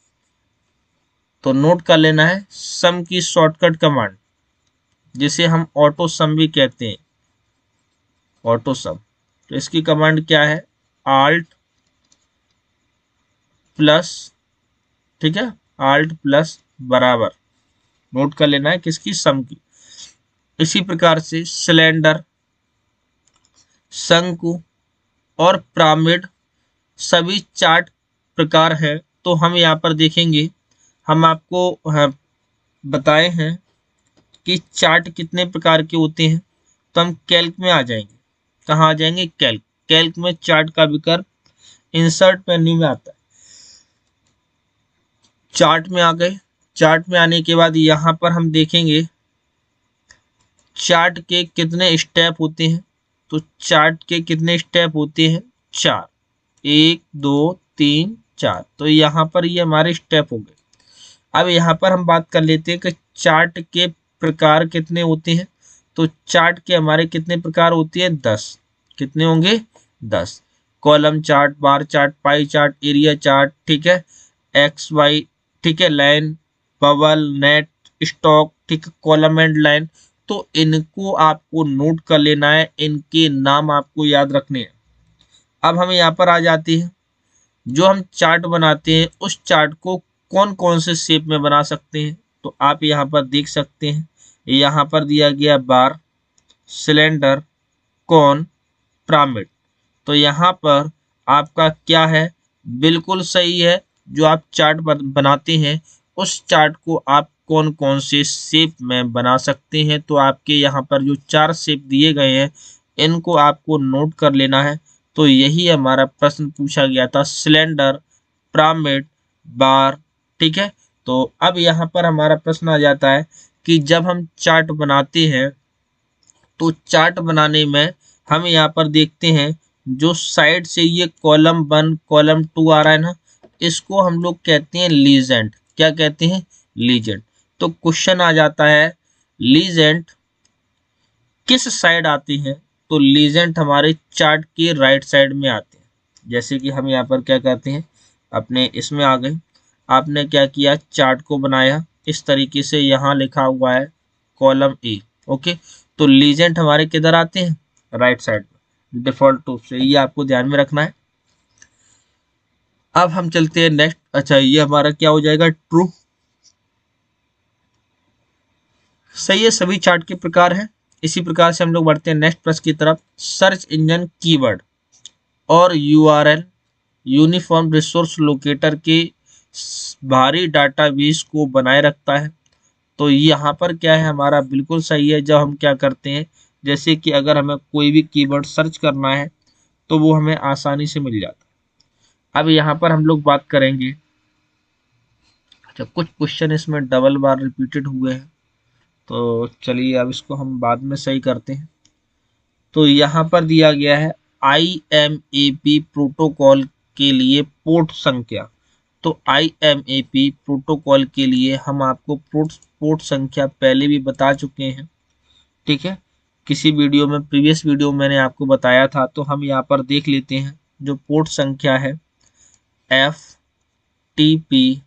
तो नोट कर लेना है सम की शॉर्टकट कमांड, जिसे हम ऑटो सम भी कहते हैं, ऑटो सम। तो इसकी कमांड क्या है, आल्ट प्लस, ठीक है, आल्ट प्लस बराबर, नोट कर लेना है किसकी, सम की। इसी प्रकार से सिलेंडर, शंकु और पिरामिड सभी चार्ट प्रकार हैं। तो हम यहाँ पर देखेंगे, हम आपको बताए हैं कि चार्ट कितने प्रकार के होते हैं। तो हम कैल्क में आ जाएंगे, कहाँ आ जाएंगे, कैल्क। कैल्क में चार्ट का विकल्प इंसर्ट मेन्यू में आता है। चार्ट में आ गए, चार्ट में आने के बाद यहाँ पर हम देखेंगे चार्ट के कितने स्टेप होते हैं। तो चार्ट के कितने स्टेप होते हैं, 4, 1 2 3 4। तो यहाँ पर ये हमारे स्टेप हो गए। अब यहाँ पर हम बात कर लेते हैं कि चार्ट के प्रकार कितने होते हैं। तो चार्ट के हमारे कितने प्रकार होती है, 10। कितने होंगे, 10। Column chart, bar chart, pie chart, area chart, ठीक है, एक्स वाई, ठीक है, लाइन, बबल, नेट, स्टॉक, ठीक है, कॉलम एंड लाइन। तो इनको आपको नोट कर लेना है, इनके नाम आपको याद रखने हैं। अब हम यहाँ पर आ जाते हैं, जो हम चार्ट बनाते हैं उस चार्ट को कौन कौन से शेप में बना सकते हैं। तो आप यहाँ पर देख सकते हैं, यहाँ पर दिया गया बार, सिलेंडर, कौन, पिरामिड। तो यहाँ पर आपका क्या है, बिल्कुल सही है। जो आप चार्ट बनाते हैं उस चार्ट को आप कौन कौन से शेप में बना सकते हैं। तो आपके यहाँ पर जो 4 शेप दिए गए हैं इनको आपको नोट कर लेना है। तो यही हमारा प्रश्न पूछा गया था, सिलेंडर, पिरामिड, बार, ठीक है। तो अब यहाँ पर हमारा प्रश्न आ जाता है कि जब हम चार्ट बनाते हैं तो चार्ट बनाने में हम यहाँ पर देखते हैं जो साइड से ये कॉलम 1 कॉलम 2 आ रहा है ना, इसको हम लोग कहते हैं लीजेंड। क्या कहते हैं, लीजेंड। तो क्वेश्चन आ जाता है लीजेंड किस साइड आती हैं। तो लीजेंड हमारे चार्ट के राइट साइड में आते हैं। जैसे कि हम यहाँ पर क्या करते हैं, अपने इसमें आ गए, आपने क्या किया, चार्ट को बनाया इस तरीके से, यहाँ लिखा हुआ है कॉलम ए, ओके। तो लीजेंड हमारे किधर आते हैं, राइट साइड में डिफॉल्ट रूप से, ये आपको ध्यान में रखना है। अब हम चलते हैं नेक्स्ट। अच्छा, ये हमारा क्या हो जाएगा, ट्रू, सही है, सभी चार्ट के प्रकार हैं। इसी प्रकार से हम लोग बढ़ते हैं नेक्स्ट प्रश्न की तरफ। सर्च इंजन कीवर्ड और यूआरएल यूनिफॉर्म रिसोर्स लोकेटर के भारी डाटाबेस को बनाए रखता है। तो यहाँ पर क्या है हमारा, बिल्कुल सही है। जब हम क्या करते हैं, जैसे कि अगर हमें कोई भी कीवर्ड सर्च करना है तो वो हमें आसानी से मिल जाता है। अब यहाँ पर हम लोग बात करेंगे अच्छा, कुछ क्वेश्चन इसमें डबल बार रिपीटेड हुए हैं, तो चलिए अब इसको हम बाद में सही करते हैं। तो यहाँ पर दिया गया है IMAP प्रोटोकॉल के लिए पोर्ट संख्या। तो IMAP प्रोटोकॉल के लिए हम आपको पोर्ट संख्या पहले भी बता चुके हैं, ठीक है। किसी वीडियो में, प्रीवियस वीडियो में मैंने आपको बताया था, तो हम यहाँ पर देख लेते हैं। जो पोर्ट संख्या है FTP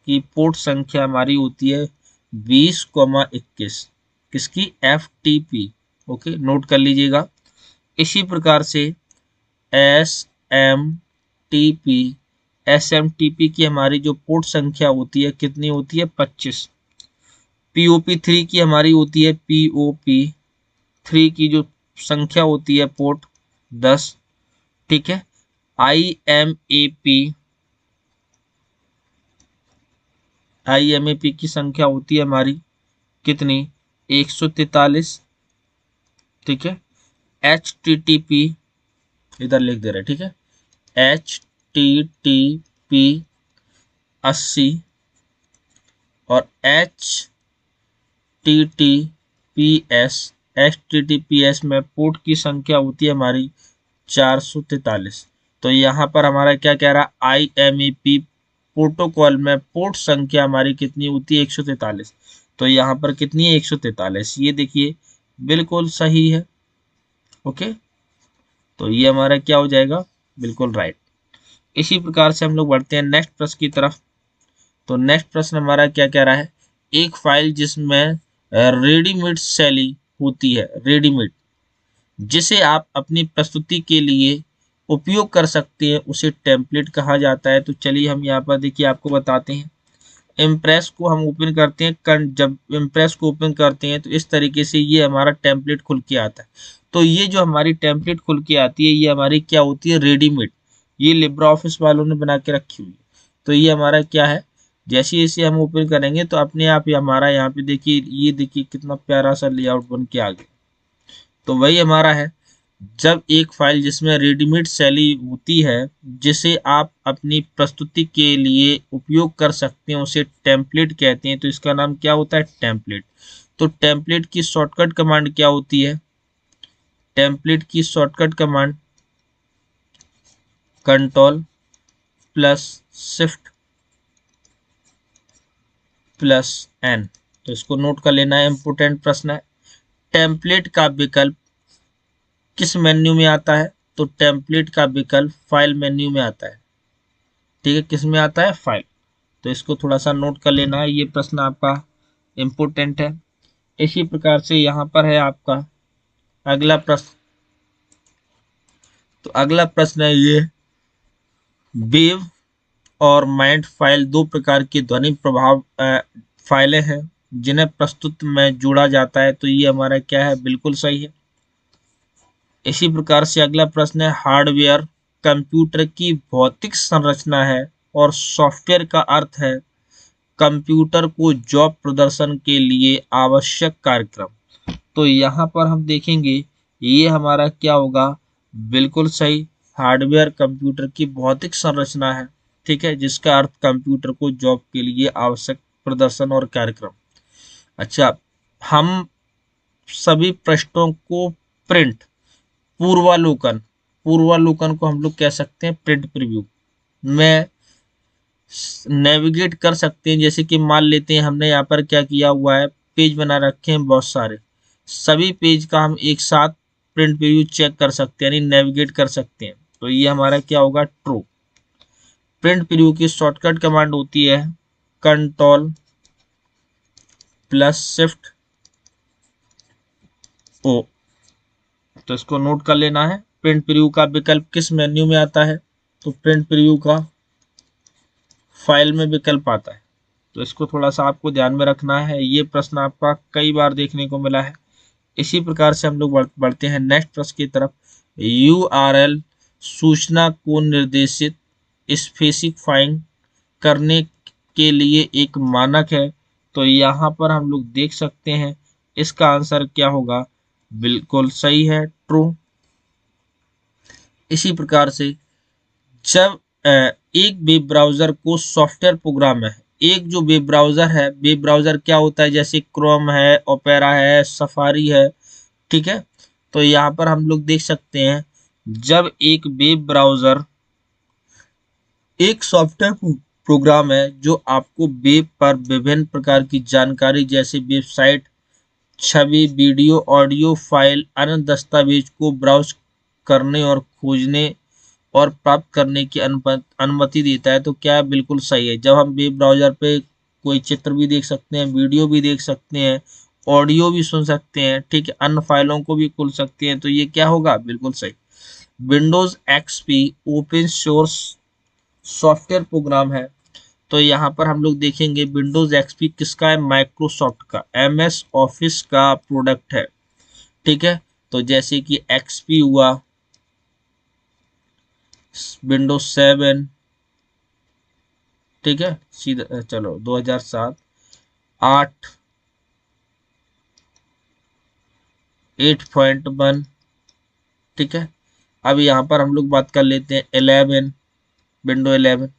की पोर्ट संख्या हमारी होती है 20,21। किसकी? FTP। ओके, नोट कर लीजिएगा। इसी प्रकार से SMTP की हमारी जो पोर्ट संख्या होती है कितनी होती है? 25। POP3 की हमारी होती है POP3 की जो संख्या होती है पोर्ट 10, ठीक है। IMAP की संख्या होती है हमारी कितनी? 143, ठीक है। HTTP इधर लिख दे रहे, ठीक है। HTTP 80 और HTTPS में पोर्ट की संख्या होती है हमारी 443। तो यहाँ पर हमारा क्या कह रहा है? IMAP प्रोटोकॉल में पोर्ट संख्या हमारी कितनी होती है? 143। तो यहाँ पर कितनी है? 143। ये देखिए बिल्कुल सही है। ओके, तो ये हमारा क्या हो जाएगा? बिल्कुल राइट। इसी प्रकार से हम लोग बढ़ते हैं नेक्स्ट प्रश्न की तरफ। तो नेक्स्ट प्रश्न हमारा क्या कह रहा है? एक फाइल जिसमें रेडीमेड शैली होती है, रेडीमेड, जिसे आप अपनी प्रस्तुति के लिए उपयोग कर सकते हैं, उसे टेम्पलेट कहा जाता है। तो चलिए हम यहाँ पर देखिए आपको बताते हैं। इम्प्रेस को हम ओपन करते हैं, जब इम्प्रेस को ओपन करते हैं तो इस तरीके से ये हमारा टेम्पलेट खुल के आता है। तो ये जो हमारी टेम्पलेट खुल के आती है, ये हमारी क्या होती है? रेडीमेड। ये लिब्रा ऑफिस वालों ने बना के रखी हुई है। तो ये हमारा क्या है? जैसे जैसे हम ओपन करेंगे तो अपने आप ही हमारा यहाँ पे देखिए, ये देखिए कितना प्यारा सा लेआउट बन के आ गया। तो वही हमारा है, जब एक फाइल जिसमें रेडीमेड शैली होती है, जिसे आप अपनी प्रस्तुति के लिए उपयोग कर सकते हैं, उसे टेम्पलेट कहते हैं। तो इसका नाम क्या होता है? टेम्पलेट। तो टेम्पलेट की शॉर्टकट कमांड क्या होती है? टेम्पलेट की शॉर्टकट कमांड Ctrl+Shift+N। तो इसको नोट कर लेना है, इंपोर्टेंट प्रश्न है। टेम्पलेट का विकल्प किस मेन्यू में आता है? तो टेम्पलेट का विकल्प फाइल मेन्यू में आता है, ठीक है। किस में आता है? फाइल। तो इसको थोड़ा सा नोट कर लेना है, ये प्रश्न आपका इम्पोर्टेंट है। इसी प्रकार से यहाँ पर है आपका अगला प्रश्न। तो अगला प्रश्न है ये, वेव और माइंड फाइल दो प्रकार की ध्वनि प्रभाव फाइलें हैं जिन्हें प्रस्तुत में जोड़ा जाता है। तो ये हमारा क्या है? बिल्कुल सही है। इसी प्रकार से अगला प्रश्न है, हार्डवेयर कंप्यूटर की भौतिक संरचना है और सॉफ्टवेयर का अर्थ है कंप्यूटर को जॉब प्रदर्शन के लिए आवश्यक कार्यक्रम। तो यहाँ पर हम देखेंगे ये हमारा क्या होगा? बिल्कुल सही, हार्डवेयर कंप्यूटर की भौतिक संरचना है, ठीक है, जिसका अर्थ कंप्यूटर को जॉब के लिए आवश्यक प्रदर्शन और कार्यक्रम। अच्छा, हम सभी पृष्ठों को प्रिंट, पूर्वालोकन को हम लोग कह सकते हैं प्रिंट प्रीव्यू में नेविगेट कर सकते हैं। जैसे कि मान लेते हैं हमने यहाँ पर क्या किया हुआ है, पेज बना रखे हैं बहुत सारे, सभी पेज का हम एक साथ प्रिंट प्रीव्यू चेक कर सकते हैं, यानी नेविगेट कर सकते हैं। तो ये हमारा क्या होगा? ट्रू। प्रिंट प्रीव्यू की शॉर्टकट कमांड होती है Ctrl+Shift+O। तो इसको नोट कर लेना है। प्रिंट प्रीव्यू का विकल्प किस मेन्यू में आता है? तो प्रिंट प्रीव्यू का फाइल में विकल्प आता है। तो इसको थोड़ा सा आपको ध्यान में रखना है, ये प्रश्न आपका कई बार देखने को मिला है। इसी प्रकार से हम लोग बढ़ते हैं नेक्स्ट प्रश्न की तरफ। URL सूचना को निर्देशित स्पेसिफाइंग करने के लिए एक मानक है। तो यहाँ पर हम लोग देख सकते हैं इसका आंसर क्या होगा? बिल्कुल सही है, ट्रू। इसी प्रकार से जब एक वेब ब्राउज़र को सॉफ्टवेयर प्रोग्राम है, एक जो वेब ब्राउज़र है, वेब ब्राउज़र क्या होता है, जैसे क्रोम है, ओपेरा है, सफारी है, ठीक है। तो यहाँ पर हम लोग देख सकते हैं, जब एक वेब ब्राउज़र एक सॉफ्टवेयर प्रोग्राम है जो आपको वेब पर विभिन्न प्रकार की जानकारी जैसे वेबसाइट, छवि, वीडियो, ऑडियो फाइल, अन्य दस्तावेज को ब्राउज करने और खोजने और प्राप्त करने की अनुमति देता है। तो क्या बिल्कुल सही है। जब हम वेब ब्राउज़र पे कोई चित्र भी देख सकते हैं, वीडियो भी देख सकते हैं, ऑडियो भी सुन सकते हैं, ठीक है, अन्य फाइलों को भी खोल सकते हैं, तो ये क्या होगा, बिल्कुल सही। Windows XP open source software program है। तो यहाँ पर हम लोग देखेंगे विंडोज एक्सपी किसका है, माइक्रोसॉफ्ट का, एमएस ऑफिस का प्रोडक्ट है, ठीक है। तो जैसे कि एक्सपी हुआ, विंडोज 7, ठीक है, सीधा चलो 2007, 8, 8.1, ठीक है। अब यहाँ पर हम लोग बात कर लेते हैं 11, विंडो 11।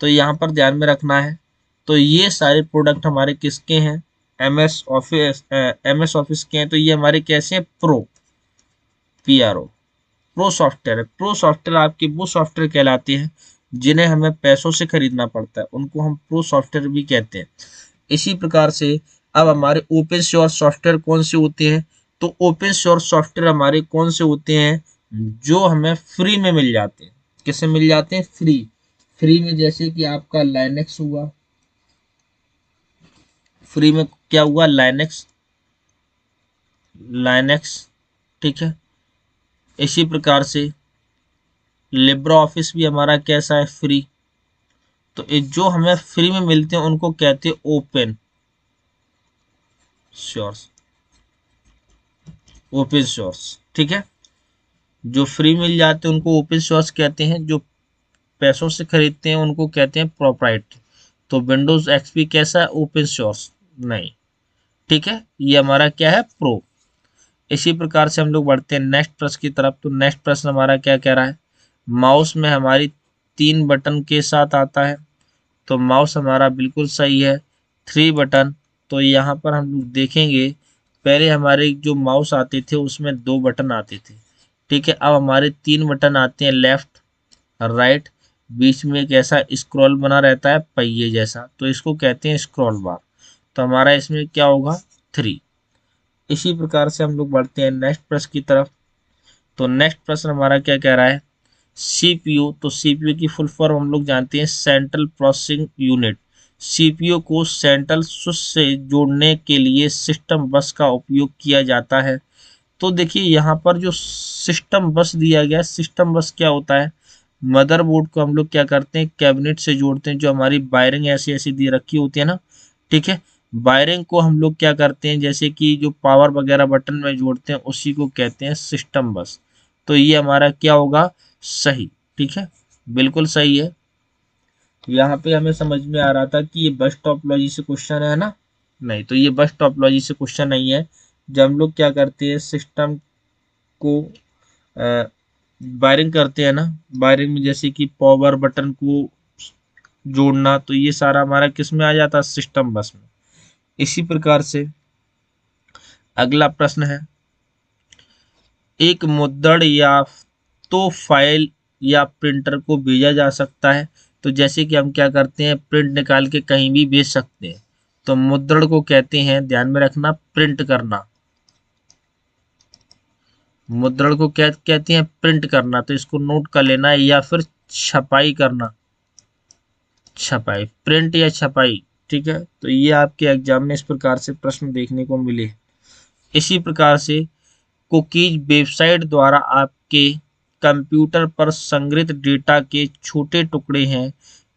तो यहाँ पर ध्यान में रखना है, तो ये सारे प्रोडक्ट हमारे किसके हैं, एमएस ऑफिस के हैं। तो ये हमारे कैसे हैं, पीआरओ, प्रो सॉफ्टवेयर है। प्रो सॉफ्टवेयर आपके वो सॉफ्टवेयर कहलाते हैं जिन्हें हमें पैसों से खरीदना पड़ता है, उनको हम प्रो सॉफ्टवेयर भी कहते हैं। इसी प्रकार से अब हमारे ओपन सोर्स सॉफ्टवेयर कौन से होते हैं, तो ओपन सोर्स सॉफ्टवेयर हमारे कौन से होते हैं, जो हमें फ्री में मिल जाते हैं। किससे मिल जाते हैं, फ्री में, जैसे कि आपका लाइनेक्स हुआ, फ्री में क्या हुआ, लाइनेक्स, ठीक है। इसी प्रकार से लिब्रा ऑफिस भी हमारा कैसा है, फ्री। तो ये जो हमें फ्री में मिलते हैं उनको कहते हैं ओपन सोर्स, ओपन सोर्स, ठीक है। जो फ्री मिल जाते हैं उनको ओपन सोर्स कहते हैं, जो पैसों से खरीदते हैं उनको कहते हैं प्रोप्राइटरी। तो विंडोज एक्सपी कैसा है, ओपन सोर्स नहीं, ठीक है, ये हमारा क्या है, प्रो। इसी प्रकार से हम लोग बढ़ते हैं नेक्स्ट प्रश्न की तरफ। तो नेक्स्ट प्रश्न हमारा क्या कह रहा है, माउस में हमारी 3 बटन के साथ आता है। तो माउस हमारा बिल्कुल सही है, 3 बटन। तो यहाँ पर हम लोग देखेंगे, पहले हमारे जो माउस आते थे उसमें 2 बटन आते थे, ठीक है। अब हमारे 3 बटन आते हैं, लेफ्ट, राइट, बीच में एक ऐसा स्क्रॉल बना रहता है पहिए जैसा, तो इसको कहते हैं स्क्रॉल बार। तो हमारा इसमें क्या होगा, 3। इसी प्रकार से हम लोग बढ़ते हैं नेक्स्ट प्रश्न की तरफ। तो नेक्स्ट प्रश्न हमारा क्या कह रहा है, सीपीयू। तो सीपीयू की फुल फॉर्म हम लोग जानते हैं, सेंट्रल प्रोसेसिंग यूनिट। सीपीयू को सेंट्रल स्विच से जोड़ने के लिए सिस्टम बस का उपयोग किया जाता है। तो देखिए यहाँ पर जो सिस्टम बस दिया गया है, सिस्टम बस क्या होता है, मदरबोर्ड को हम लोग क्या करते हैं, कैबिनेट से जोड़ते हैं। जो हमारी वायरिंग ऐसी ऐसी दी रखी होती है ना, ठीक है, वायरिंग को हम लोग क्या करते हैं, जैसे कि जो पावर वगैरह बटन में जोड़ते हैं उसी को कहते हैं सिस्टम बस। तो ये हमारा क्या होगा, सही, ठीक है, बिल्कुल सही है। यहाँ पे हमें समझ में आ रहा था कि ये बस टॉपोलॉजी से क्वेश्चन है ना, नहीं, तो ये बस टॉपोलॉजी से क्वेश्चन नहीं है। जब हम लोग क्या करते हैं, सिस्टम को वायरिंग करते हैं ना, वायरिंग में जैसे कि पावर बटन को जोड़ना, तो ये सारा हमारा किस में आ जाता है, सिस्टम बस में। इसी प्रकार से अगला प्रश्न है, एक मुद्रण या तो फाइल या प्रिंटर को भेजा जा सकता है। तो जैसे कि हम क्या करते हैं, प्रिंट निकाल के कहीं भी भेज सकते हैं। तो मुद्रण को कहते हैं, ध्यान में रखना, प्रिंट करना। मुद्रण को क्या कहते हैं, प्रिंट करना। तो इसको नोट कर लेना है, या फिर छपाई करना, छपाई, प्रिंट या छपाई, ठीक है। तो ये आपके एग्जाम में इस प्रकार से प्रश्न देखने को मिले। इसी प्रकार से कुकीज वेबसाइट द्वारा आपके कंप्यूटर पर संग्रहित डेटा के छोटे टुकड़े हैं।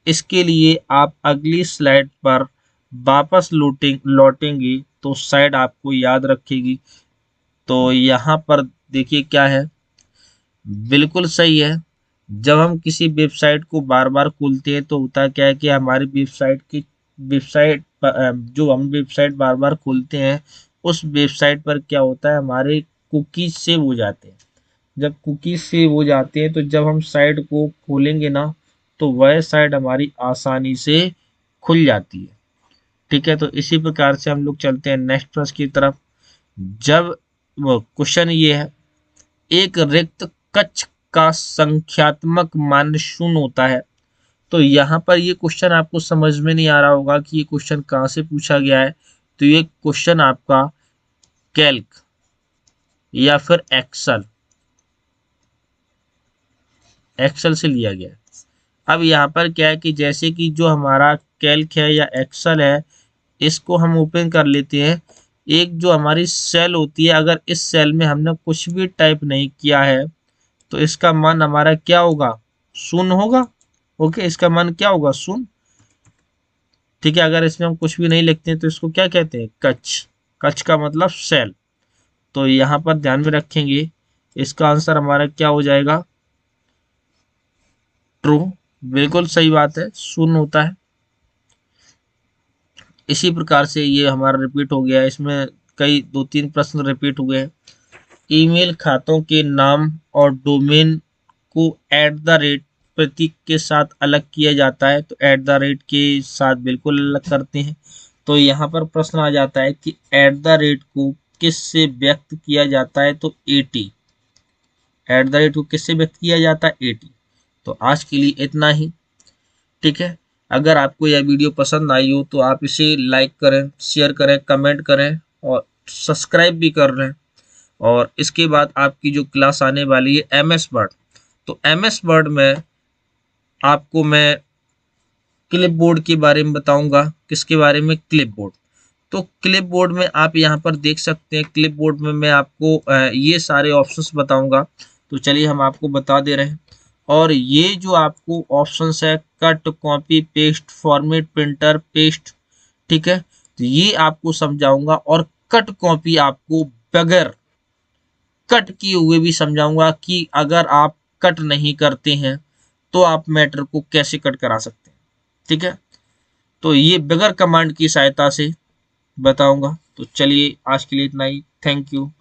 इसके लिए आप अगली स्लाइड पर वापस लौटेंगे तो साइड आपको याद रखेगी। तो यहाँ पर देखिए क्या है, बिल्कुल सही है। जब हम किसी वेबसाइट को बार बार खोलते हैं तो होता क्या है कि हमारी वेबसाइट जो हम वेबसाइट बार बार खोलते हैं उस वेबसाइट पर क्या होता है, हमारे कुकीज सेव हो जाते हैं। जब कुकीज सेव हो जाते हैं तो जब हम साइट को खोलेंगे ना, तो वह साइट हमारी आसानी से खुल जाती है। ठीक है, तो इसी प्रकार से हम लोग चलते हैं नेक्स्ट प्रश्न की तरफ। जब वो क्वेश्चन ये है, एक रिक्त कक्ष का संख्यात्मक मान शून्य होता है। तो यहाँ पर ये क्वेश्चन आपको समझ में नहीं आ रहा होगा कि ये क्वेश्चन कहाँ से पूछा गया है। तो ये क्वेश्चन आपका कैल्क या फिर एक्सेल से लिया गया है। अब यहाँ पर क्या है कि जैसे कि जो हमारा कैल्क है या एक्सेल है, इसको हम ओपन कर लेते हैं। एक जो हमारी सेल होती है, अगर इस सेल में हमने कुछ भी टाइप नहीं किया है तो इसका मान हमारा क्या होगा, शून्य होगा। ओके, इसका मान क्या होगा, शून्य। ठीक है, अगर इसमें हम कुछ भी नहीं लिखते हैं तो इसको क्या कहते हैं, कक्ष। कक्ष का मतलब सेल। तो यहाँ पर ध्यान में रखेंगे, इसका आंसर हमारा क्या हो जाएगा, ट्रू। बिल्कुल सही बात है, शून्य होता है। इसी प्रकार से ये हमारा रिपीट हो गया है, इसमें कई 2-3 प्रश्न रिपीट हुए हैं। ईमेल खातों के नाम और डोमेन को @ प्रतीक के साथ अलग किया जाता है। तो @ के साथ बिल्कुल अलग करते हैं। तो यहाँ पर प्रश्न आ जाता है कि @ को किससे व्यक्त किया जाता है, तो AT। @ को किससे व्यक्त किया जाता है, AT। तो आज के लिए इतना ही। ठीक है, अगर आपको यह वीडियो पसंद आई हो तो आप इसे लाइक करें, शेयर करें, कमेंट करें और सब्सक्राइब भी कर लें। और इसके बाद आपकी जो क्लास आने वाली है MS वर्ड, तो MS वर्ड में आपको मैं क्लिपबोर्ड के बारे में बताऊंगा। किसके बारे में, क्लिपबोर्ड। तो क्लिपबोर्ड में आप यहाँ पर देख सकते हैं, क्लिपबोर्ड में मैं आपको ये सारे ऑप्शंस बताऊंगा। तो चलिए हम आपको बता दे रहे हैं। और ये जो आपको ऑप्शंस है, cut, copy, paste, format, printer, paste, ठीक है, तो ये आपको समझाऊंगा। और कट कॉपी आपको बगैर कट किए हुए भी समझाऊंगा कि अगर आप कट नहीं करते हैं तो आप मैटर को कैसे कट करा सकते हैं। ठीक है, तो ये बगैर कमांड की सहायता से बताऊंगा। तो चलिए आज के लिए इतना ही। Thank you.